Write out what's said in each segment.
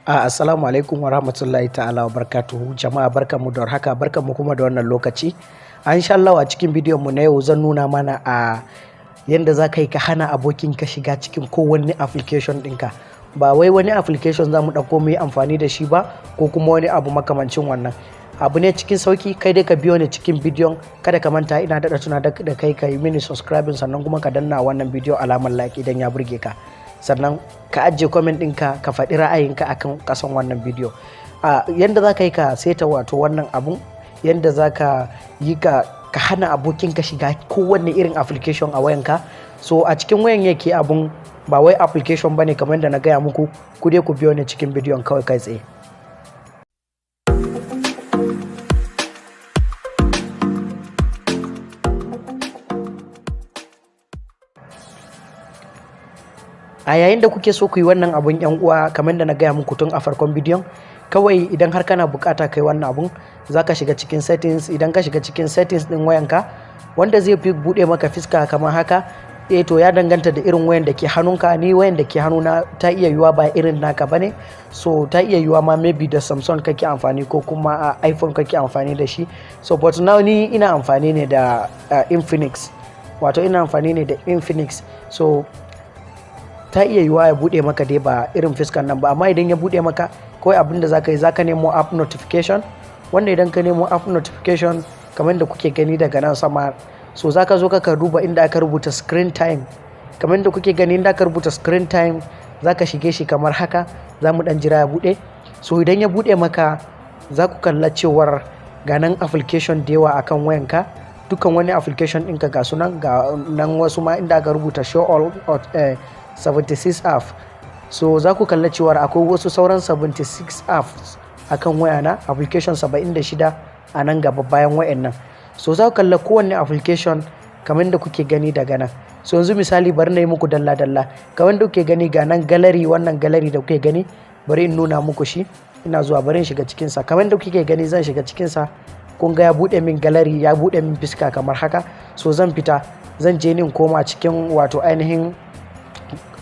Assalamu alaikum wa rahmatullahi ta'ala wa barakatuhu. Jama'a barkanmu da warhaka, barkanmu kuma da wannan lokaci. Insha Allah a cikin bidiyon mu na yau zan nuna mana yanda za ka yi ka hana abokin ka shiga cikin kowanne application ɗinka. Ba wai wani application za mu ɗauko mu yi amfani da shi ba ko kuma wani abu makamancin wannan. Abu ne cikin sauki, kai dai ka biyo ni cikin bidiyon. Kada ka manta ina daɗa tuna da kai ka yi mini subscribing, sannan kuma ka danna wannan bidiyo alamar like idan ya burge ka. Sannan ka ajiye comment ɗinka ka faɗi ra'ayinka akan ƙasan wannan bidiyo. Yanda za ka yi ka seta wato wannan abun, yanda za ka yi ka hana abokinka shiga kowanne irin application a wayanka. So a cikin wayan yake abun, ba wai application bane kamar yadda na gaya muku. Ku dai ku biyo ni cikin bidiyon kawai kai tsaye. A yayin da kuke so ku yi wannan abun yan uwa, kamar da na gaya muku tun a farkon bidiyon, kawai idan har kana bukata kai wannan abun, za ka shiga cikin settings. Idan ka shiga cikin settings din wayanka, wanda zai fi bude maka fiska kamar haka, to ya danganta da irin wayan da ke hannunka. Ni wayan da ke hannuna ta iya yiwa ba irin naka bane, so ta iya yiwa ma maybe da Samsung kake amfani ko kuma iPhone kake amfani da shi. So but now ni ina amfani ne da Infinix, wato ina amfani ne da Infinix. So ta iya yiwa ya bude maka dai ba irin fiskan nan ba, amma idan ya bude maka, kawai abin da zaka yi, zaka nemo app notification, wanda idan ka nemo app notification kamar da kuke gani daga nan sama, so zaka zo ka duba inda aka rubuta screen time. Kamar da kuke gani inda aka rubuta screen time, zaka shige shi kamar haka. Za mu dan jira ya bude. So idan ya bude maka, za ku kalla cewar ga nan application da yawa akan wayanka. Dukan wani application ɗinka ga sunan, ga nan wasu ma inda aka rubuta show all 76 apps. So za ku kalla cewar akwai wasu sauran 76 apps akan wayana, application 76 a nan gaba bayan wayannan. So za ku kalla kowanne application kamar da kuke gani daga nan. So yanzu misali bari na yi muku dalla-dalla. Kamar da kuke gani ga nan gallery, wannan gallery da kuke gani, bari in nuna muku shi. Ina zuwa, bari in shiga cikinsa. Kamar da kuke gani zan shiga cikinsa. Kun ga ya buɗe min gallery, ya buɗe min fiska kamar haka. So zan fita, zan je ni in koma cikin wato ainihin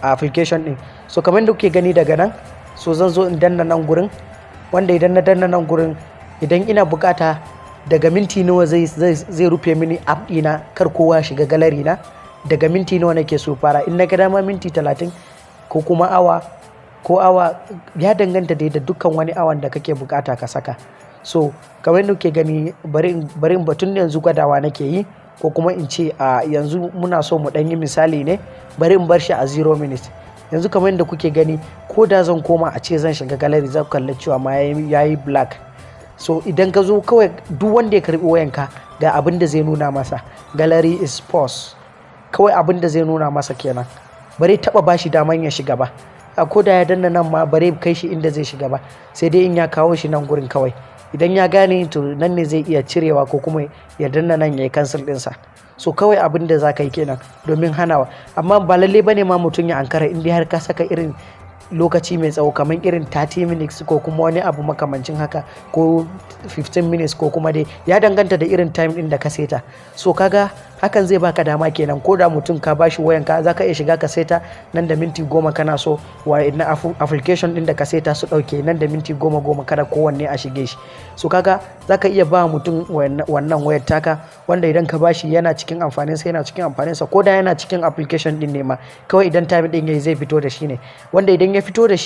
application din. So kamar da kuke gani daga nan, so zan zo in danna nan gurin, wanda idan na danna nan gurin, idan ina bukata daga minti nawa zai rufe mini app dina, kar kowa shiga gallery na, daga minti nawa nake so fara. In na ga dama minti 30 ko kuma awa, ya danganta dai da dukkan wani awan da kake bukata ka saka. So kamar da kuke gani, bari in batun yanzu gwadawa nake yi, ko kuma in ce yanzu muna so mu ɗan yi misali ne, bari in bar shi a 0 minutes. Yanzu kamar yadda kuke gani, ko da zan koma a ce zan shiga gallery, za ku kalla cewa ma yayi black. So idan ka zo, kawai duk wanda ya karbi wayanka ga abin da zai nuna masa, gallery is paused. Kawai abin da zai nuna masa kenan, bare taba bashi daman ya shiga ba. Ko da ya danna nan ma bare kai shi inda zai shiga ba, sai dai in ya kawo shi nan gurin kawai. Idan ya gane, to nan ne zai iya cirewa ko kuma ya danna nan ya yi cancel ɗinsa. So kawai abin da za ka yi kenan domin hanawa. Amma ba lalle bane ma mutum ya ankara in dai har ka saka irin lokaci mai tsawo kamar irin 30 minutes ko kuma wani abu makamancin haka, ko 15 minutes, ko kuma dai ya danganta da irin time din da ka seta. So kaga hakan zai baka dama kenan, ko da mutum ka bashi wayanka, za ka iya shiga ka seta nan da minti 10 kana so na application din da ka seta su dauke nan da minti 10 kada kowanne a shige shi. So kaga za ka iya ba mutum wannan wayar taka, wanda idan ka bashi yana cikin amfaninsa, ko da yana cikin application din ne ma, kawai idan time din yayi zai fito da shi ne, wanda idan ya fito da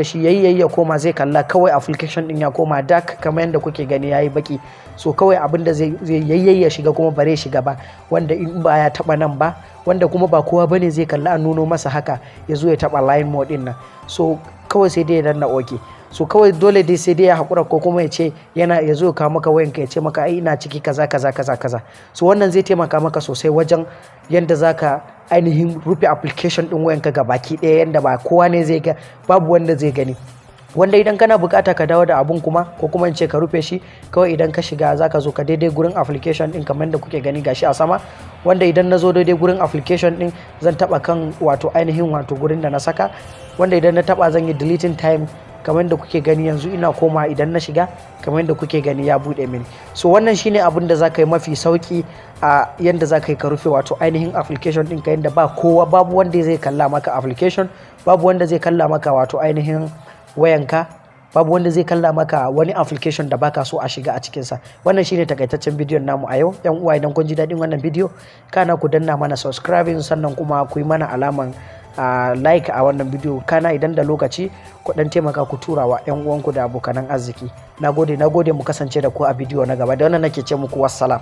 shi yayi ya koma, zai kalla kawai application din ya koma dark kamar yadda kuke gani yayi baki. So kawai abin da zai yayi ya shiga kuma bare shiga ba, wanda in ba ya taba nan ba, wanda kuma ba kowa bane zai kalla a nuno masa haka ya zo ya taba line mode din nan. So kawai sai dai ya danna okay. So kawai dole dai sai dai ya haƙura, ko kuma ya ce ya zo ya kawo maka wayanka, ya ce maka ai ina ciki kaza. So wannan zai taimaka maka sosai wajen yanda zaka ainihin rufe application din wayanka ga baki ɗaya, yanda ba kowa ne zai ga, babu wanda zai gani. Wanda idan kana bukata ka dawo da abun kuma, ko kuma in ce ka rufe shi, kawai idan ka shiga zaka zo ka daidai gurin application din kamar da kuke gani gashi a sama, wanda idan na zo daidai gurin application din zan taba kan wato ainihin wato gurin da na saka, wanda idan na taba zan yi deleting time. kamar yadda kuke gani yanzu ina koma idan na shiga kamar yadda kuke gani ya bude mini. So wannan shine abin da zaka yi mafi sauki a yanda zaka yi ka rufe wato ainihin application ɗinka yanda ba kowa, babu wanda zai kalla maka application, babu wanda zai kalla maka wato ainihin wayanka, babu wanda zai kalla maka wani application da baka so a shiga a cikinsa. Wannan shine takaitaccen bidiyon namu a yau. Yan uwa idan kun ji daɗin wannan bidiyo kana ku danna mana subscribing sannan kuma ku yi mana alaman like a wannan bidiyo, kana idan da lokaci ku dan taimaka ku tura wa yan uwanku da abokanan arziki. Nagode mu kasance da ku a bidiyo na gaba. Da wannan nake ce muku wassalam.